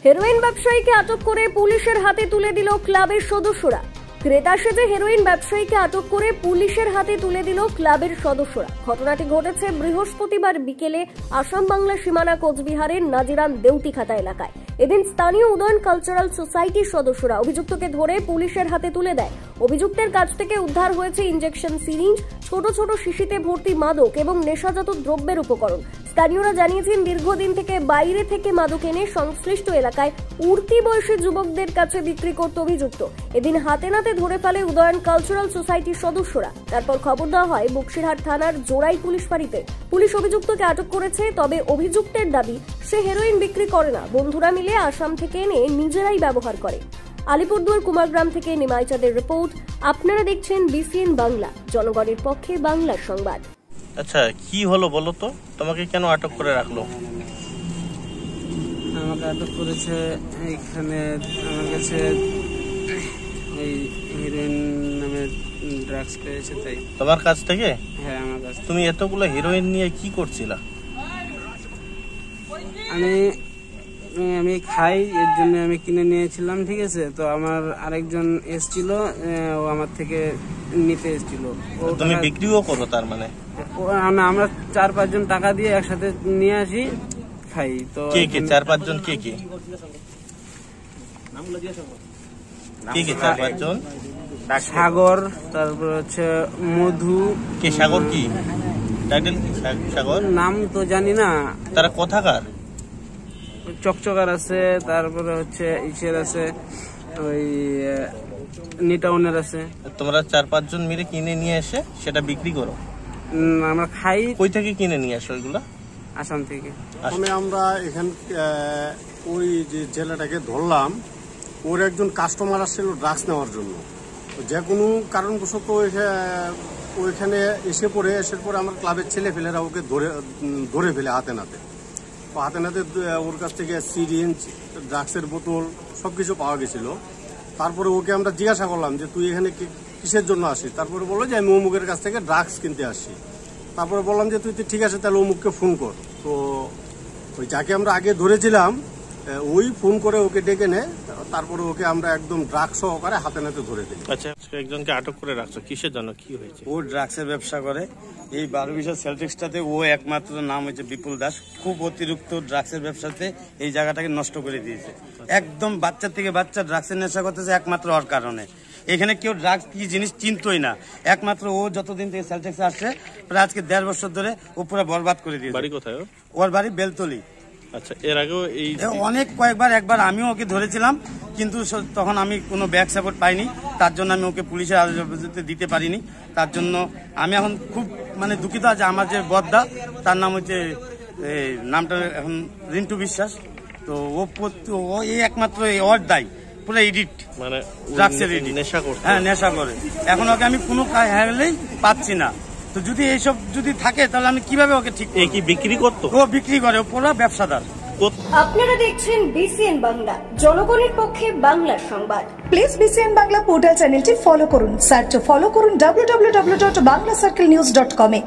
Heroin ব্যবসায়ীকে আটক করে পুলিশের হাতে তুলে দিল ক্লাবের সদস্যরা। ক্রেতা সেজে হেরোইন ব্যবসায়ীকে আটক করে পুলিশের হাতে তুলে দিল ক্লাবের সদস্যরা। ঘটনাটি ঘটেছে বৃহস্পতিবার বিকেলে আসাম বাংলা সীমানা কোচবিহারের নাজিরান দেউতিখাতা এলাকায়। এদিন স্থানীয় উদয়ন কালচারাল সোসাইটির সদস্যরা অভিযুক্তকে ধরে পুলিশের হাতে তুলে দেয়। অভিযুক্তের কাছ থেকে উদ্ধার হয়েছে ইনজেকশন সিরিঞ্জ, ছোট ছোট শিশিতে ভর্তি মাদক এবং নেশাজাত দ্রব্যের উপকরণ। স্থানীয়রা জানিয়েছেন, দীর্ঘদিন থেকে বাইরে থেকে মাদক এনে সংশ্লিষ্ট এলাকায় উঠতি বয়সী যুবকদের কাছে বিক্রি করত অভিযুক্ত। এদিন হাতে নাতে ধরে ফেলে উদয়ন কালচারাল সোসাইটির সদস্যরা। তারপর খবর দেওয়া হয় বক্সিরহাট থানার জোড়াই পুলিশ ফাঁড়িতে। পুলিশ অভিযুক্তকে আটক করেছে, তবে অভিযুক্তের দাবি সে হেরোইন বিক্রি করে না, বন্ধুরা মিলে আসাম থেকে এনে নিজেরাই ব্যবহার করে। আলিপুরদুয়ার কুমারগ্রাম থেকে নিমাই চাঁদের রিপোর্ট। আপনারা দেখছেন বিসিএন বাংলা, জনগণের পক্ষে বাংলার সংবাদ। আচ্ছা, কি হলো বলো তো, তোমাকে কেন আটক করে রাখলো? আমাকে আটক করেছে, এখানে আমার কাছে এই হিরোইন নামের ড্রাগস পেয়েছে। তাই তোমার কাছ থেকে? হ্যাঁ, আমার কাছ। তুমি এতগুলো হিরোইন নিয়ে কি করছিলা? আমি খাই, এর জন্য আমি কিনে নিয়েছিলাম, ঠিক আছে। তো আমার আরেকজন এসছিল, ও আমার থেকে নিতে এসছিল। তুমি বিক্রিও করো তার মানে? আমরা 4-5 জন টাকা দিয়ে একসাথে নিয়ে আসি, খাই। তো কে কে 4-5 জন? কে কে? 4-5 জন? সাগর, তারপর হচ্ছে মধু। কে সাগর? কি টাইটেল? কি সাগর? নাম তো জানি না। তারা কোথাকার? চকচকার আছে, তারপরে হচ্ছে ইসের আছে, ওই নিটাউনের আছে। তোমরা 4-5 জন মিলে কিনে নিয়ে এসে সেটা বিক্রি করো? আমরা খাই। কই থেকে কিনে নিয়ে আসো এগুলা? আসাম থেকে। আমরা এখান ওই যে ছেলেটাকে ধরলাম, ওর একজন কাস্টমার আসছিল ড্রাগস নেওয়ার জন্য। যে কোনো কারণবশত ওইখানে এসে পরে আমার ক্লাবের ছেলেপেলেরা ওকে ধরে ফেলে হাতে নাতে ওর কাছ থেকে সিরিঞ্জ, ড্রাগসের বোতল সবকিছু পাওয়া গেছিল। তারপরে ওকে আমরা জিজ্ঞাসা করলাম যে তুই এখানে কিসের জন্য আসিস? তারপরে বললো যে আমি অমুকের কাছ থেকে ড্রাগস কিনতে আসি। তারপরে বললাম যে তুই ঠিক আছে, তাহলে অমুককে ফোন কর। তো ওই যাকে আমরা আগে ধরেছিলাম ওই ফোন করে ওকে ডেকে নেয়। তারপরে ওকে আমরা একদম ড্রাগস সহকারে হাতে নাতে ধরে দিই। আচ্ছা, একজনকে আটক করে রাখছো কিসের জন্য? কি হয়েছে? ও ড্রাগসের ব্যবসা করে এই 12-20 সেলটেক্সটাতে। ও একমাত্র নাম হচ্ছে বিপুল দাস। খুব অতিরিক্ত ড্রাগসের ব্যবসাতে এই জায়গাটাকে নষ্ট করে দিয়েছে। একদম বাচ্চা থেকে বাচ্চা ড্রাগসের নেশা করতেছে একমাত্র ওর কারণে। এখানে কেউ ড্রাগস কি জিনিস চিনতই না। একমাত্র ও যতদিন থেকে সেলটেক্সে আসছে, প্রায় আজকে 1.5 বছর ধরে ও পুরো বরবাদ করে দিয়েছে। বাড়ি কোথায় ওর? বাড়ি বেলতলি। আচ্ছা, এর আগেও এই একবার আমিও ওকে ধরেছিলাম, কিন্তু তখন আমি কোনো ব্যাক সাপোর্ট পাইনি। তার জন্য আমি ওকে পুলিশের হাজতে দিতে পারিনি। তার জন্য আমি এখন খুব দুঃখিত আছে। আমার যে বদ্দা, তার নাম হচ্ছে নামটা এখন রিন্টু বিশ্বাস। তো ও এই একমাত্র ওর দায়ী, পুরো এডিট, ড্রাগসের এডিট, নেশা করে। হ্যাঁ, নেশা করে। এখন ওকে আমি কোনো হ্যালেই পাচ্ছি না। তো যদি এইসব যদি থাকে, তাহলে আমি কিভাবে ওকে ঠিক? কি বিক্রি করতো? ও বিক্রি করে, ও পুরো ব্যবসাদার। আপনারা দেখছেন বিসিএন বাংলা, জনগণের পক্ষে বাংলার সংবাদ। প্লিজ বিসিএন বাংলা পোর্টাল চ্যানেলটি ফলো করুন, সার্চ ফলো করুন www.banglaCircleNews.com এ।